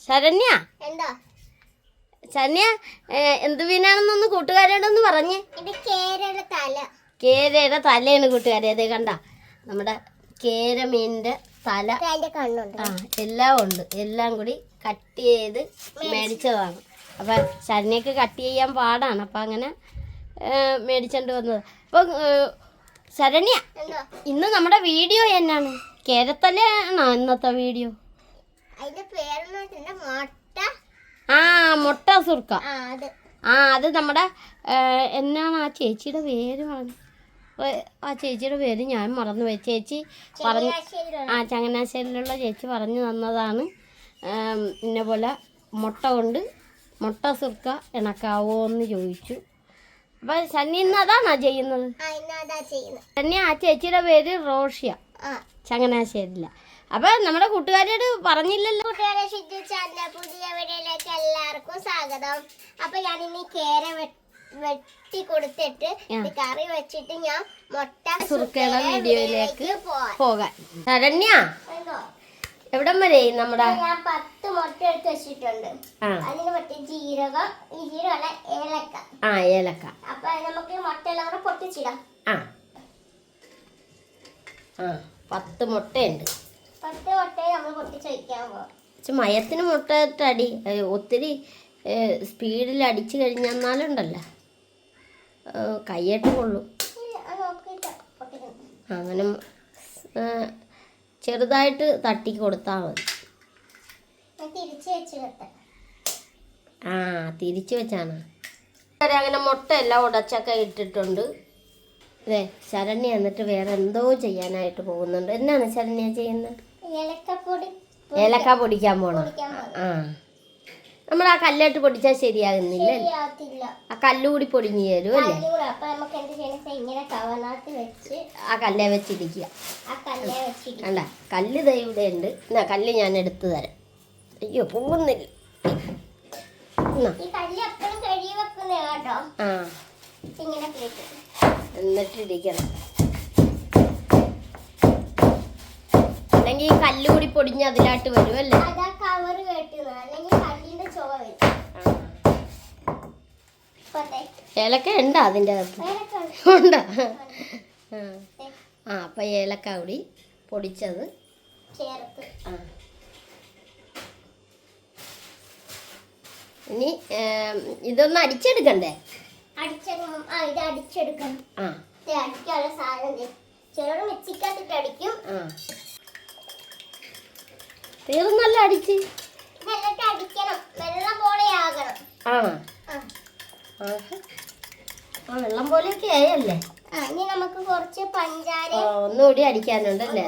ശരണ്യ ശരണ്യ എന്ത് മീനാണെന്നൊന്ന് കൂട്ടുകാരോടൊന്ന് പറഞ്ഞേ. കേരയുടെ തലയാണ് കൂട്ടുകാരെ. അതേ കണ്ട നമ്മുടെ കേര മീനിന്റെ തല, ആ എല്ലാം ഉണ്ട്. എല്ലാം കൂടി കട്ട് ചെയ്ത് മേടിച്ചതാണ്. അപ്പം ശരണ്യക്ക് കട്ട് ചെയ്യാൻ പാടാണ്. അപ്പം അങ്ങനെ മേടിച്ചോണ്ട് വന്നത്. അപ്പം ശരണ്യ, ഇന്ന് നമ്മുടെ വീഡിയോ എന്നാണ്? കേരത്തലയാണോ ഇന്നത്തെ വീഡിയോ? മുട്ട സുർക്ക. അത് നമ്മുടെ എന്നാണ് ആ ചേച്ചിയുടെ പേര് പറഞ്ഞു? ആ ചേച്ചിയുടെ പേര് ഞാൻ മറന്നുപോയി. ചേച്ചി പറഞ്ഞു, ചങ്ങനാശ്ശേരിയിലുള്ള ചേച്ചി പറഞ്ഞു തന്നതാണ്. ഇന്ന പോലെ മുട്ട കൊണ്ട് മുട്ട സുർക്ക ഇണക്കാവോ എന്ന് ചോദിച്ചു. അപ്പം സന്നി ഇന്ന് അതാണോ ചെയ്യുന്നത്? സന്നി ആ ചേച്ചിയുടെ പേര് റോഷ്യ, ചങ്ങനാശ്ശേരിയില്ല. അപ്പൊ നമ്മുടെ കൂട്ടുകാരോട് പറഞ്ഞില്ലല്ലോ. കൂട്ടുകാരെ, ഷിജു ചാനലിലെ പുതിയ വീഡിയോയിലേക്ക് എല്ലാവർക്കും സ്വാഗതം. അപ്പൊ ഞാൻ ഇനി കേര വെട്ടി കൊടുത്തിട്ട് കറി വെച്ചിട്ട് ഞാൻ മുട്ട സുർക്കയുടെ വീഡിയോയിലേക്ക് പോകാൻ. ശരണ്യ, എവിടം വരെ നമ്മുടെ? ഞാൻ 10 മുട്ട എടുത്ത് വെച്ചിട്ടുണ്ട്. അതിന് പറ്റിയ ജീരകം, ജീരകമല്ല ഏലക്ക. ഏലക്ക. അപ്പൊ നമുക്ക് മുട്ടയെല്ലാം കൂടെ പൊട്ടിച്ചിടാം. 10 മുട്ടയുണ്ട്. 10 മുട്ടയെ നമ്മൾ പൊട്ടിച്ച് വയ്ക്കാൻ പോകാം. പക്ഷെ മയത്തിന് മുട്ട അടി ഒത്തിരി സ്പീഡിൽ അടിച്ചു കഴിഞ്ഞാലുണ്ടല്ലോ കയ്യേട്ട് കൊള്ളും. അങ്ങനെ ചെറുതായിട്ട് തട്ടി കൊടുത്താൽ മതി. തിരിച്ചു വെച്ചാണ്. അങ്ങനെ മുട്ട എല്ലാം ഉടച്ചൊക്കെ ഇട്ടിട്ടുണ്ട്. അതെ, ശരണ്യ എന്നിട്ട് വേറെ എന്തോ ചെയ്യാനായിട്ട് പോകുന്നുണ്ട്. എന്നാണ് ശരണ്യ ചെയ്യുന്നത്? ഏലക്ക പൊടിക്കാൻ പോണം. നമ്മൾ ആ കല്ലിട്ട് പൊടിച്ചാൽ ശരിയാകുന്നില്ല. ആ കല്ലുകൂടി പൊടിഞ്ഞു തരും അല്ലേ? ആ കല്ലേ വെച്ചിരിക്കുക. അല്ല, കല്ല് ദൈ ഇവിടെ ഉണ്ട്. എന്നാ കല്ല് ഞാൻ എടുത്തു തരാം. അയ്യോ, പോകുന്നില്ല. എന്നിട്ടിരിക്കണം. അല്ലെങ്കിൽ ഈ കല്ലുകൂടി പൊടിഞ്ഞ് അതിലായിട്ട് വരും അല്ലേ? ഏലക്ക ഉണ്ടോ അതിൻ്റെ അകത്ത്? ഉണ്ടോ? അപ്പൊ ഏലക്ക കൂടി പൊടിച്ചത് ഇനി ഇതൊന്ന് അടിച്ചെടുക്കണ്ടേ? അടിക്കാനുള്ള സാധനം ചിലർ മിക്സിക്കകത്തിട്ട് അടിക്കും. തീർന്നല്ല അടിച്ച് അടിക്കണം. വെള്ളം പോലെ ആകണം. വെള്ളം പോലെയൊക്കെ ആയല്ലേ? ഇനി നമുക്ക് കുറച്ച് പഞ്ചാര ഒന്നുകൂടി അടിക്കാനുണ്ടല്ലേ?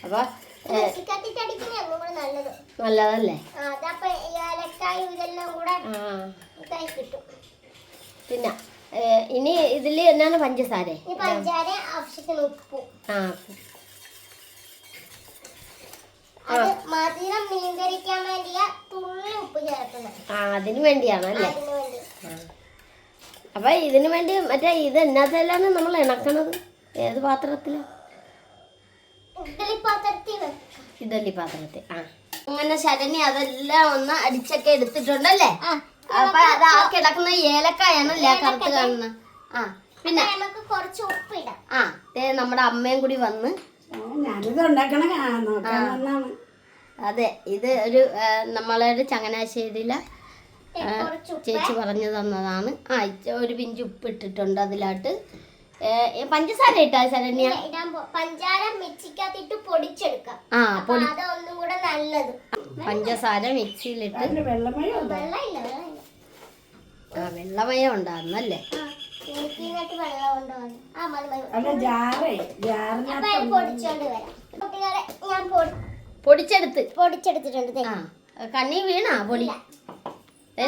അപ്പൊ നല്ലതല്ലേ? പിന്നെ ഇനി ഇതില് എന്നാണ് പഞ്ചസാര? ആവശ്യത്തിന് ഉപ്പും. മധുരം നിയന്ത്രിക്കാൻ വേണ്ടിയ തുള്ളി ഉപ്പ് ചേർക്കുന്നത്. അതിന് വേണ്ടിയാണല്ലേ? അപ്പൊ ഇതിന് വേണ്ടി മറ്റേ ഇത് എന്നാത്തിലാണ് നമ്മൾ ഇണക്കണത്? ഏത് പാത്രത്തില്? ഇഡലി പാത്രത്തിൽ. അങ്ങനെ ശരണ്യ അതെല്ലാം ഒന്ന് അടിച്ചൊക്കെ എടുത്തിട്ടുണ്ടല്ലേ? അപ്പൊ അത് ആ കിടക്കുന്ന ഏലക്കായാണല്ലേ കറുത്ത് കാണുന്ന? പിന്നെ നമുക്ക് കുറച്ച് ഉപ്പിടാം. നമ്മുടെ അമ്മയും കൂടി വന്ന് അതെ, ഇത് ഒരു നമ്മളൊരു ചങ്ങനാശ്ശേരിയിലെ ചേച്ചി പറഞ്ഞു തന്നതാണ്. ഒരു പിഞ്ച് ഉപ്പ് ഇട്ടിട്ടുണ്ട് അതിലാട്ട്. പഞ്ചസാര ഇട്ടാ ശരണ്യ? പഞ്ചാര മിക്സിക്കകത്തിട്ട് പൊടിച്ചെടുക്കാം. ഒന്നും കൂടെ നല്ലത്. പഞ്ചസാര മിക്സിയിലിട്ട് വെള്ളമയം ഉണ്ടാകുന്നല്ലേ? പൊടിച്ചെടുത്തിട്ടുണ്ട്. കണ്ണി വീണാ പൊടി?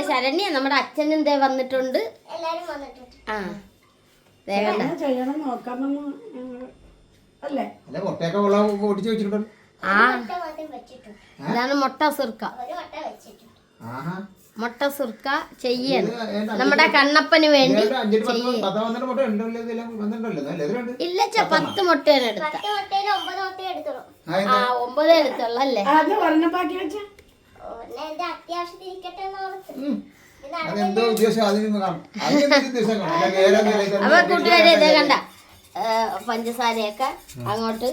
ശരണ്യ നമ്മുടെ അച്ഛനെന്തേ വന്നിട്ടുണ്ട്. എല്ലാരും വന്നിട്ടുണ്ട്. ഇതാണ് മുട്ട സുർക്ക. മുട്ട സുർക്ക ചെയ്യണം നമ്മുടെ കണ്ണപ്പന് വേണ്ടി ഇല്ല 10 മുട്ടയാണ് എടുത്ത 10 മുട്ടയിൽ 9 മുട്ട എടുത്തോളൂ. 9 എടുത്തുള്ളല്ലേ എന്റെ അത്യാവശ്യത്തിൽ ഇരിക്കട്ടെ എന്ന് ഓർത്ത്. അപ്പൊ കൂട്ടുകാരെ ഇതേ കണ്ട പഞ്ചസാരയൊക്കെ അങ്ങോട്ട്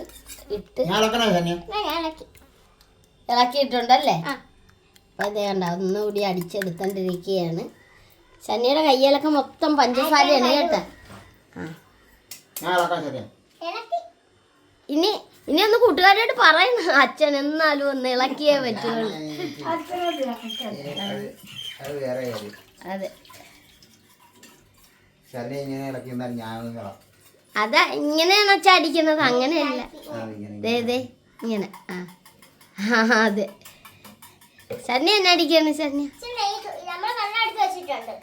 ഇട്ട് ഞാൻ ഇളക്കി. ഇളക്കിയിട്ടുണ്ടല്ലേ അപ്പൊ ഇതേ കണ്ട ഒന്നുകൂടി അടിച്ചെടുത്തോണ്ടിരിക്കുകയാണ്. ശനിയുടെ കയ്യിലൊക്കെ മൊത്തം പഞ്ചസാരയാണ് കേട്ടോ. ഇളക്കി. ഇനി ഒന്ന് കൂട്ടുകാരോട് പറയുന്നു അച്ഛൻ എന്നാലും ഒന്ന് ഇളക്കിയേ പറ്റുള്ളൂ. അതെ അതാ ഇങ്ങനെയാണ് അച്ഛൻ അടിക്കുന്നത്, അങ്ങനെയല്ല ദേ ഇങ്ങനെ. അതെ ശനി എന്നെ അടിക്കാണ് ശനി. നമ്മള് കണ്ണെടുത്ത് വെച്ചിട്ടുണ്ട്.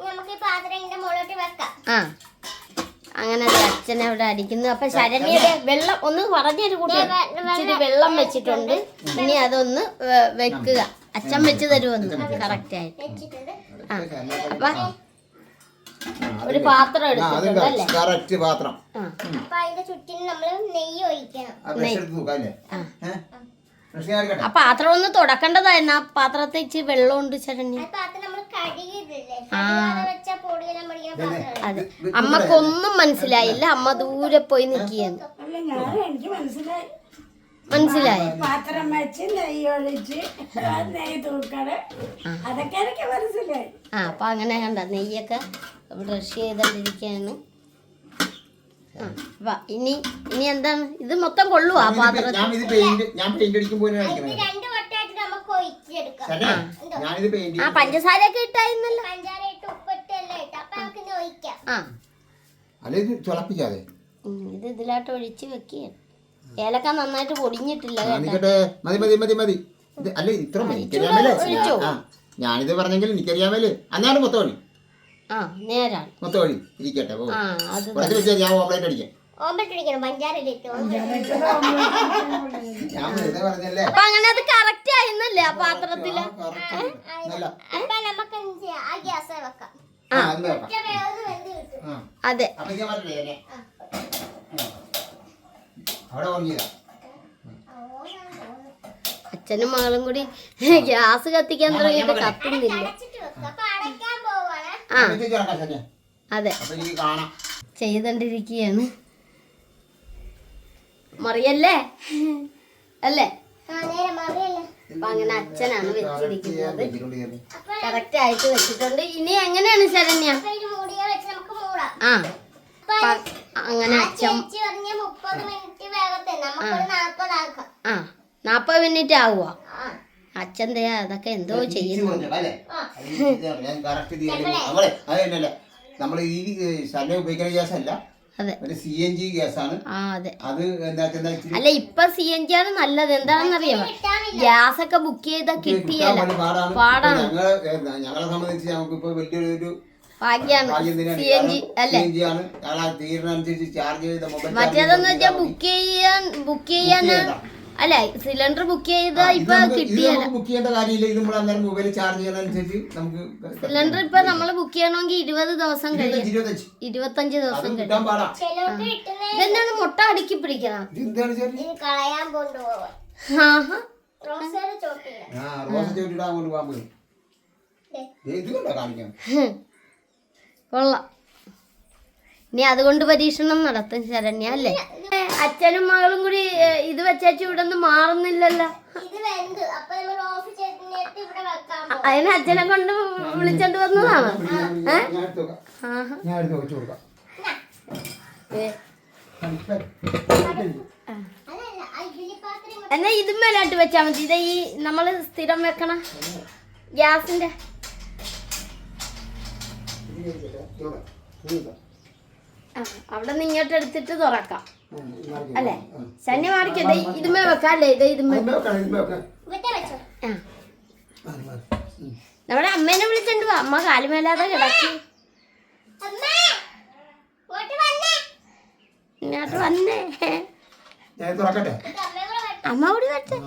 നമുക്ക് ഈ പാത്രം ഇതിന്റെ മുകളിലോട്ട് വെക്കാം. അങ്ങനെ അച്ഛൻ അവിടെ അടിക്കുന്നു. അപ്പൊ ശരണ്യയുടെ വെള്ളം ഒന്ന് പറഞ്ഞൊരു കൂട്ടി ഇച്ചിരി വെള്ളം വെച്ചിട്ടുണ്ട്. ഇനി അതൊന്ന് വെക്കുക. അച്ഛൻ വെച്ച് തരുമെന്ന് കറക്റ്റ് ആയിട്ട്. അപ്പൊ ഒരു പാത്രം എടുത്തിട്ടുണ്ട് അല്ലേ? അപ്പൊ അതിന്റെ ചുറ്റിനും നമ്മള് നെയ്യ് ഒഴിക്കണം. ആ പാത്രം ഒന്ന് തുടക്കേണ്ടതായിരുന്നു. ആ പാത്രത്തിൽ ഇച്ചിരി വെള്ളമുണ്ട് ശരണ്യ. അതെ അമ്മക്കൊന്നും മനസ്സിലായില്ല. അമ്മ ദൂരെ പോയി നിൽക്കുകയാണ്. മനസ്സിലായി. പാത്രം വെച്ച് നെയ്യ് ഒഴിച്ച് നെയ്യ് തൂക്കണം, അതൊക്കെ എനിക്ക് മനസ്സിലായി. അപ്പൊ അങ്ങനെ കണ്ട നെയ്യൊക്കെ ബ്രഷ് ചെയ്തോണ്ടിരിക്കുകയാണ്. ഇനി എന്താണ് ഇത് മൊത്തം കൊള്ളുവോ ആ പാത്രത്തിൽ? പഞ്ചസാരയൊക്കെ ഇട്ടായിരുന്നല്ലോ. ഇത് ഇതിലായിട്ട് ഒഴിച്ച് വെക്കുകയാണ്. ഏലക്ക നന്നായിട്ട് പൊടിഞ്ഞിട്ടില്ല കേട്ടോ. ഞാനിത് പറഞ്ഞെങ്കിൽ എനിക്കറിയാമല്ലേ. അന്നാണ് മൊത്തം ഒഴി. നേരാണ് മൊത്തം ഒഴി ഇരിക്കട്ടെ. ഞാൻ ഓംലേറ്റ് അടിക്കാം. അപ്പൊ അങ്ങനെ അത് കറക്റ്റ് ആയിരുന്നല്ലേ ആ പാത്രത്തില്? അതെ അച്ഛനും മകളും കൂടി ഗ്യാസ് കത്തിക്കാൻ തുടങ്ങിയിട്ട് കത്തുന്നില്ല. അതെ ചെയ്തോണ്ടിരിക്കുകയാണ്. മറിയല്ലേ അല്ലേ? അപ്പൊ അങ്ങനെ അച്ഛനാണ് വെച്ചിരിക്കുന്നത്. കറക്റ്റ് ആയിട്ട് വെച്ചിട്ടുണ്ട്. ഇനി എങ്ങനെയാണ് ശരണ്യ? അങ്ങനെ അച്ഛൻ 40 മിനിറ്റ് ആവുക. അച്ഛൻ അതൊക്കെ എന്തോ ചെയ്യുന്നു. നമ്മൾ ഈ ശല്യം ഉപയോഗിക്കുന്ന ഗ്യാസ് അല്ല, CNG ഗ്യാസാണ്. അല്ല ഇപ്പൊ CNG ആണ് നല്ലത്. എന്താണെന്നറിയാമോ? ഗ്യാസ് ഒക്കെ ബുക്ക് ചെയ്താൽ കിട്ടിയല്ല പാടാണ്. ഞങ്ങളെ സംബന്ധിച്ച് നമുക്ക് ഇപ്പൊ വലിയൊരു ഭാഗ്യാണ് CNG അല്ലേ? മറ്റേതെന്ന് വെച്ചാൽ ബുക്ക് ചെയ്യാൻ അല്ലെ സിലിണ്ടർ ബുക്ക് ചെയ്താ ഇപ്പൊ കിട്ടിയല്ല. സിലിണ്ടർ ഇപ്പൊ നമ്മള് ബുക്ക് ചെയ്യണമെങ്കിൽ 20 ദിവസം കഴിയും. 25 ദിവസം കഴിയും. ഇതെന്താണ് മുട്ട അടുക്കി പിടിക്കണം? കൊള്ളാം. ഇനി അതുകൊണ്ട് പരീക്ഷണം നടത്തും ശരണ്യ അല്ലേ? അച്ഛനും മകളും കൂടി ഇത് വെച്ചു ഇവിടെ നിന്ന് മാറുന്നില്ലല്ലോ. അതിന് അച്ഛനെ കൊണ്ട് വിളിച്ചോണ്ട് വന്നതാണ്. എന്നാ ഇതുമേലായിട്ട് വെച്ചാ മതി. ഇത് ഈ നമ്മള് സ്ഥിരം വെക്കണ ഗ്യാസിന്റെ അവിടെ നിന്ന് ഇങ്ങോട്ട് എടുത്തിട്ട് തുറക്കാം അല്ലേ? ശനി മാറിക്കട്ടെ. ഇതുമേ വെക്കാം അല്ലേ? ഇതുമേ നമ്മുടെ അമ്മേനെ വിളിച്ചോണ്ട് പോവാ. അമ്മ കാലുമേലാതെ കിടക്കി. ഇങ്ങോട്ട് വന്നേ. അമ്മ കൂടി വരട്ടെ.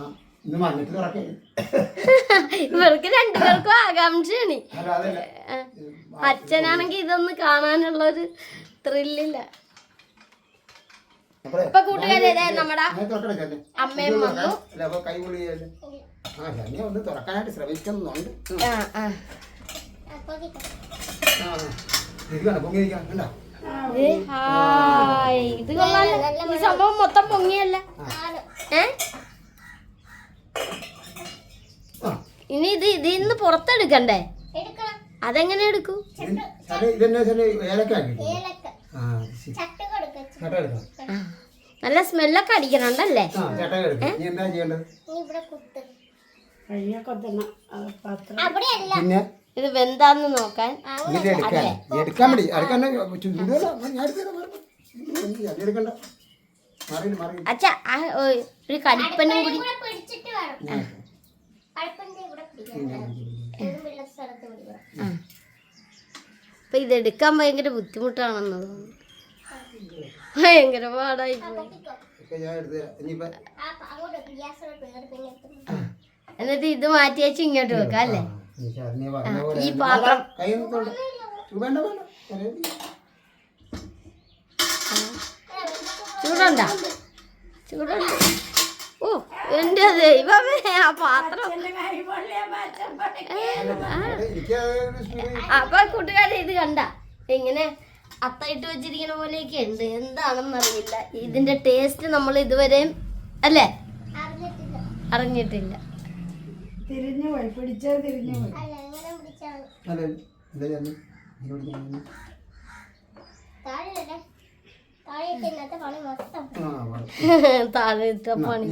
ഇന്ന് വന്നിട്ട് തുറക്കേ. ഇവർക്ക് രണ്ടുപേർക്കും ആകാംക്ഷയാണ്. അല്ല അതല്ല അച്ഛനാണെങ്കിൽ ഇതൊന്ന് കാണാനുള്ളൊരു ത്രില്ലില്ല. അപ്പഴേ ഇപ്പൊ കൂട്ടുകാരെ നമ്മുടെ ഞാൻ തുറക്കണേ ചെന്നെ. അമ്മയും വന്നു. അല്ല അപ്പൊ കൈ പൊളിയല്ലേ. ആ ചെന്നെ ഒന്ന് തുറക്കാനായിട്ട് ശ്രമിക്കുന്നുണ്ട്. ആ ആ ആ ഇരിക്കണം പൊങ്ങിയിരിക്കണം കണ്ടോ. ഹായ് ഇത് കൊള്ളാല്ല. ഈ സംഭവം മൊത്തം പൊങ്ങിയല്ല. ഇനി ഇത് ഇതിന്ന് പുറത്തെടുക്കണ്ടേ? എടുക്കണം. അതെങ്ങനെ എടുക്കൂ? ഇതെന്നെ ഏലക്കാക്കി ആ ചട്ട കൊടുക്ക. ചേട്ട എടുക്കാം. നല്ല സ്മെല്ലൊക്കെ അടിക്കണുണ്ടല്ലേ? ആ ചേട്ട എടുക്കാം. നീ എന്താ ചെയ്യേണ്ടത്? നീ ഇവിടെ കുത്ത്. കയ്യെ കൊത്തണം പാത്രം. അവിടെയല്ല. പിന്നെ ഇത് വെന്താന്ന് നോക്കാൻ. ഇത് എടുക്കാൻ എടുക്കാൻ വേണ്ടി എടുക്കാൻ ചൂടുവല്ലോ. ഞാൻ എടുക്കണ്ട മാറി മാറി. അച്ഛാ ഒരു കടിപ്പനും കൂടി. ഇവിടെ പിടിച്ചിട്ട് വേണം. അടുപ്പിന്റെ ഇവിടെ പിടിക്കണം. വെള്ള സ്ഥലത്ത് പിടിക്കണം. അപ്പൊ ഇതെടുക്കാൻ ഭയങ്കര ബുദ്ധിമുട്ടാണെന്ന് തോന്നുന്നു. ഭയങ്കര പാടായി പോയി. ഞാൻ എടുത്ത് ഇനിയിപ്പോ അങ്ങോട്ട് ഗ്യാസോട്ട് പിന്നെ എടുത്തു. എന്നിട്ട് ഇത് മാറ്റി വെച്ച് ഇങ്ങോട്ട് വെക്കാം അല്ലേ? ഈ പാത്രം ചൂടുണ്ടാ? ചൂടുണ്ട്. ഓ എന്റെ ദൈവമേ ആ പാത്രം. അപ്പൊ കൂട്ടുകാരെ ഇത് കണ്ട ഇങ്ങനെ അത്തയിട്ട് വെച്ചിരിക്കുന്ന പോലെയൊക്കെ ഉണ്ട്. എന്താണെന്നറിയില്ല. ഇതിന്റെ ടേസ്റ്റ് നമ്മൾ ഇതുവരെയും അല്ലേ അറിഞ്ഞിട്ടില്ല. തിരിഞ്ഞു പോയി പിടിച്ചത് തിരിഞ്ഞു പോയി. അല്ല എങ്ങനെ പിടിച്ചാണ് താഴെ താഴെയൊക്കെ ഇന്നത്തെ പണി മൊത്തം. താഴത്തെ പണി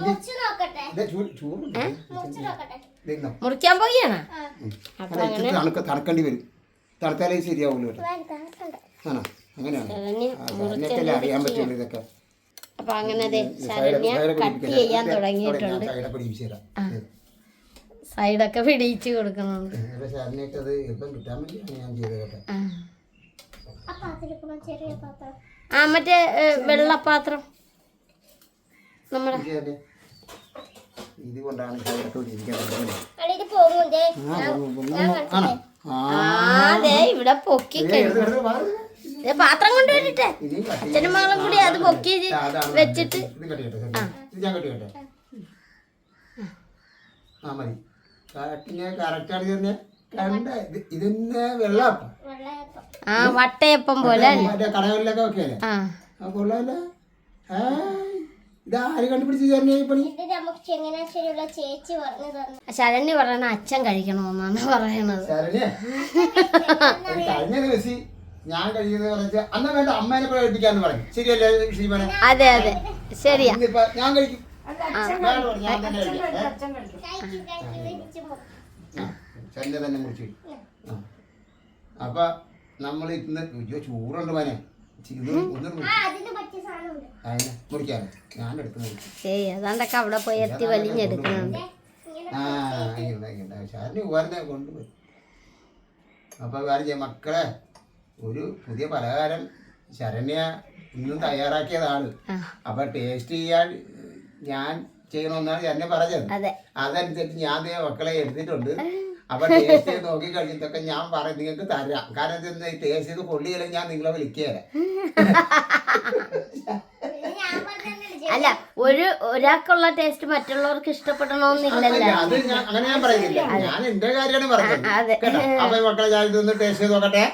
മുറിച്ച് നോക്കട്ടെ. മുറിച്ച് നോക്കട്ടെ. മുറിക്കാൻ പോയാണ്. തണുക്കേണ്ടി വരും. തണുത്താലേ ശരിയാവുള്ളൂ കേട്ടോ. തണുക്കണ്ട. ആണോ അങ്ങനെയാണ് അറിയാൻ പറ്റുള്ളൂ ഇതൊക്കെ. അപ്പൊ അങ്ങനെ ശരണ്യ കട്ട് ചെയ്യാൻ തുടങ്ങിയിട്ടുണ്ട്. സൈഡൊക്കെ പിടിച്ചു കൊടുക്കുന്നുണ്ട്. ശരണ്യൊക്കെ അത് എളുപ്പം കിട്ടാൻ വേണ്ടിയാണ് ഞാൻ ചെയ്തത് കേട്ടോ. ആ പാത്രത്തിലെടുക്കുമ്പോൾ ചെറിയ പാത്രം. ആ മറ്റേ വെള്ളപ്പാത്രം നമ്മുടെ ഇത് കൊണ്ടാണ് സൈഡൊക്കെ ഇരിക്കാൻ. ഇത് പോകും. അതെ ഇവിടെ പൊക്കി പാത്രം കൊണ്ടുവരട്ടെ. അച്ഛനും മകളും കൂടി അത് പൊക്കി വെച്ചിട്ട് ആ മതി കറക്റ്റാണ് തന്നെ കണ്ട. ഇതിന്റെ വെള്ളപ്പം ആ വട്ടയപ്പം പോലെ കടകളിലൊക്കെ വെക്കല്ലേ. ആ കൊള്ളാല്ലേ. ഇതാര് കണ്ടുപിടിച്ച് ചേർന്ന പണി? ഇത് നമുക്ക് ചങ്ങനാശ്ശേരിയുള്ള ചേച്ചി പറഞ്ഞു തന്നു. ശരണ്യ പറയണ അച്ഛൻ കഴിക്കണമെന്നാണ് പറയണത്. ശരണ്യ കഴിഞ്ഞ ദിവസം ഞാൻ കഴിക്കുന്നത് പറഞ്ഞ അന്ന വേണ്ട അമ്മേനെ പ്രകടിപ്പിക്കാന്ന് പറഞ്ഞു. ശരിയല്ലേ ശ്രീമനെ? അതെ അതെ ശരിയാ. ഞാൻ കഴിക്കും. ശരണ്യ തന്നെ മുറിച്ചു. അപ്പൊ നമ്മൾ ഇന്ന് ചൂറുണ്ട് മോനെ. മുറിക്കാറ് ഞാൻ എടുത്ത് മുറിക്കും. അതാണ്ടൊക്കെ അവിടെ പോയി എത്തി വലിഞ്ഞെടുക്കുന്നുണ്ട്. ശരണ്യ ഉപകാരം കൊണ്ടുപോയി. അപ്പൊ കാര്യം ചെയ്യാം മക്കളെ, ഒരു പുതിയ പലഹാരം ശരണ്യ ഇന്നും തയ്യാറാക്കിയതാണ്. അപ്പൊ ടേസ്റ്റ് ചെയ്യാൻ ഞാൻ ചെയ്യണമെന്നാണ് ശരണ്യ പറഞ്ഞത്. അതനുസരിച്ച് ഞാൻ മക്കളെ എടുത്തിട്ടുണ്ട്. അപ്പൊ ടേസ്റ്റ് ചെയ്ത് നോക്കി കഴിഞ്ഞിട്ടൊക്കെ ഞാൻ പറയും നിങ്ങൾക്ക് തരാം. കാരണം എന്താ ടേസ്റ്റ് ചെയ്ത് കൊള്ളിയില്ലെങ്കിൽ ഞാൻ നിങ്ങളെ വിളിക്കുകയല്ല. അല്ല ഒരാൾക്കുള്ള ടേസ്റ്റ് മറ്റുള്ളവർക്ക് ഇഷ്ടപ്പെടണമെന്നില്ലല്ലോ. അത് അങ്ങനെ ഞാൻ പറയുന്നില്ല. ഞാൻ എന്റെ കാര്യമാണ് പറഞ്ഞത്. അപ്പൊ മക്കളെ ഞാൻ ഇതൊന്ന് ടേസ്റ്റ് ചെയ്ത് നോക്കട്ടെ.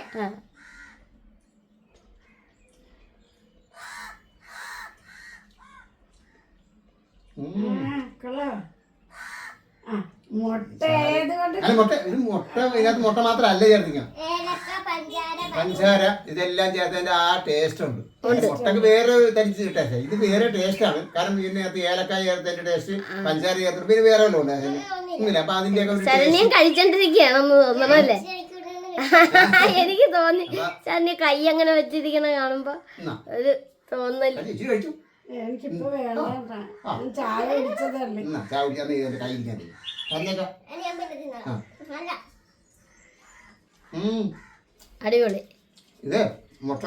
മുട്ട ഇതിനകത്ത് മുട്ട മാത്രമല്ല ചേർത്തിക്കണം. പഞ്ചാര ഇതെല്ലാം ചേർത്തതിന്റെ ആ ടേസ്റ്റ് ഉണ്ട്. മുട്ടക്ക് വേറെ തരിച്ച് ടേസ്റ്റ്. ഇത് വേറെ ടേസ്റ്റ് ആണ്. കാരണം ഇതിനകത്ത് ഏലക്കായ ചേർത്തതിന്റെ ടേസ്റ്റ്, പഞ്ചാര ചേർത്തിട്ട് പിന്നെ വേറെ വല്ലതും ഉണ്ട് അതിന്. അപ്പൊ അതിന്റെയൊക്കെ കഴിച്ചോണ്ടിരിക്കുകയാണെന്ന് തോന്നണല്ലേ? എനിക്ക് തോന്നി ശരണ്യ കൈ അങ്ങനെ വെച്ചിരിക്കണ കാണുമ്പോ ഒരു തോന്നല്. എനിക്കിപ്പോ വേണ്ട. ചായ കുടിച്ചതല്ലേ. ചായ കുടിക്കാൻ കൈ ഇരിക്കാൻ അടിപൊളി. ഇത് മുട്ട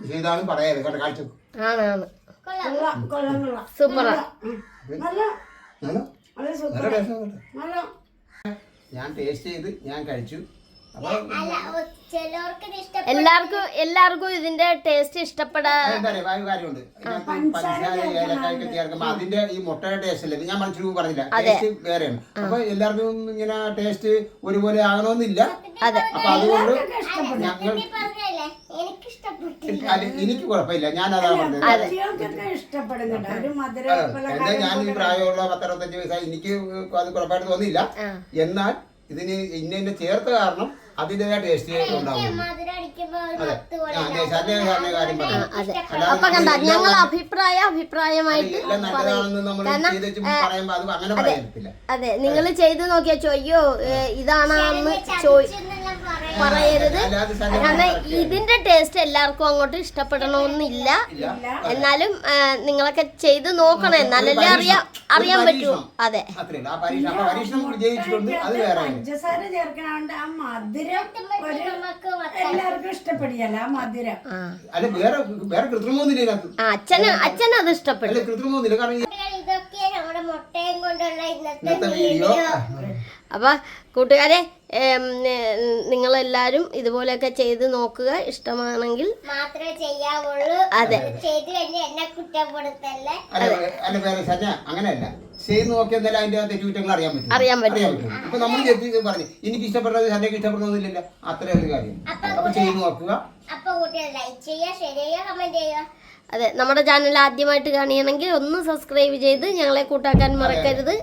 ചെയ്താണ് പറയാറ് കേട്ടോ. കാണിച്ചു ആണ് സൂപ്പറാ. ഹലോ അത് സൂപ്പർ. നല്ല ടേസ്റ്റ് ഉണ്ട്. നല്ല ഞാൻ ടേസ്റ്റ് ചെയ്ത് ഞാൻ കഴിച്ചു. അപ്പൊ അല്ല ചിലവർക്ക് ഇത് ഇഷ്ടപ്പെടും. എല്ലാവർക്കും ഇതിന്റെ ടേസ്റ്റ് ഇഷ്ടപ്പെടാ. എന്താ പറയാ കാര്യമുണ്ട്. പഞ്ചസാര ഏലക്കായൊക്കെ ചേർക്കുമ്പോ അതിന്റെ ഈ മുട്ടയുടെ ടേസ്റ്റ് അല്ലേ, ഞാൻ മനസ്സിൽ പറഞ്ഞില്ല, ടേസ്റ്റ് വേറെയാണ്. അപ്പൊ എല്ലാവർക്കും ഇങ്ങനെ ടേസ്റ്റ് ഒരുപോലെ ആകണമെന്നില്ല. അതെ. അപ്പൊ അതുകൊണ്ട് ഞങ്ങൾ സത്യത്തിൽ പറഞ്ഞല്ലേ എനിക്ക് ഇഷ്ടപ്പെട്ടില്ല. എനിക്ക് കുഴപ്പമില്ല, ഞാൻ അതാണ് പറഞ്ഞത്. കുട്ടികൾക്കൊക്കെ ഇഷ്ടപ്പെടുന്നുണ്ട് ഒരു മധുരം എന്താ ഞാൻ ഈ പ്രായമുള്ള 10-65 വയസ്സായി, എനിക്ക് അത് കുഴപ്പമായിട്ട് തോന്നിയില്ല. എന്നാൽ ഇതിന് ഇന്ന ചേർത്ത കാരണം അതിൻ്റെതായ ടേസ്റ്റ് ഉണ്ടാവും. മധുരം അടിക്കുമ്പോ ഒരു അതെ, മത്ത് പോലെ സാറിന്റെ കാര്യം പറഞ്ഞു. അപ്പൊ കണ്ട ഞങ്ങൾ അഭിപ്രായമായിട്ട് എല്ലാം നല്ലതാണെന്ന് നമ്മൾ ചെയ്ത് പറയുമ്പോ അത് അങ്ങനെ പറയത്തില്ല. അതെ, നിങ്ങൾ ചെയ്ത് നോക്കിയാ ചോയ്യോ ഇതാണെന്ന് എന്നെല്ലാം പറയാം. പറയരുത്. അല്ലാതെ കാരണം ഇതിന്റെ ടേസ്റ്റ് എല്ലാവർക്കും അങ്ങോട്ട് ഇഷ്ടപ്പെടണമെന്നില്ല. എന്നാലും നിങ്ങളൊക്കെ ചെയ്ത് നോക്കണം, എന്നാലല്ലേ അറിയാൻ പറ്റൂ. അതെ, അത്രേ ഉള്ളൂ. ആ പരീക്ഷണം വിജയിച്ചിട്ടുണ്ട്, അത് വേറെ. പഞ്ചസാര ചേർക്കണോണ്ട് ആ മധുരം നമുക്ക് എല്ലാവർക്കും ഇഷ്ടപ്പെടില്ല. ആ മധുരം അല്ല വേറെ കൃത്രിമൊന്നുമില്ല ഇതിനകത്ത്. അച്ഛൻ അത് ഇഷ്ടപ്പെട്ടു. അല്ല കൃത്രിമൊന്നുമില്ല. കാരണം ഇതൊക്കെ നമ്മുടെ മുട്ടയും കൊണ്ടുള്ള ഇന്നത്തെ ഇന്നത്തെ വീഡിയോ അപ്പൊ കൂട്ടുകാരെ, നിങ്ങളെല്ലാരും ഇതുപോലെയൊക്കെ ചെയ്ത് നോക്കുക. ഇഷ്ടമാണെങ്കിൽ മാത്രമേ ചെയ്യാവുള്ളൂ. അതെ. ചെയ്ത് കഴിഞ്ഞാൽ എന്നെ കുറ്റപ്പെടുത്തല്ലേ. അല്ല വേറെ സന്യ അങ്ങനെയല്ല, ചെയ്ത് നോക്കിയാൽ അതിന്റെ തെറ്റുകുറ്റങ്ങൾ അറിയാൻ പറ്റും. ഇപ്പൊ നമ്മൾ പറഞ്ഞു എനിക്ക് ഇഷ്ടപ്പെടുന്നത് സന്യക്ക് ഇഷ്ടപ്പെടുന്നതില്ലല്ലോ, അത്രേ ഒരു കാര്യം. അപ്പൊ ചെയ്ത് നോക്കുക. അപ്പൊ കൂട്ടുകാർ ലൈക്ക് ചെയ്യുക, ഷെയർ ചെയ്യുക, കമന്റ് ചെയ്യുക. അതെ, നമ്മുടെ ചാനൽ ആദ്യമായിട്ട് കാണുകയാണെങ്കിൽ ഒന്ന് സബ്സ്ക്രൈബ് ചെയ്ത് ഞങ്ങളെ കൂട്ടാക്കാൻ മറക്കരുത്.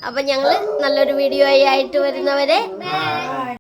അപ്പം ഞങ്ങൾ നല്ലൊരു വീഡിയോ ആയിട്ട് വരുന്നവരെ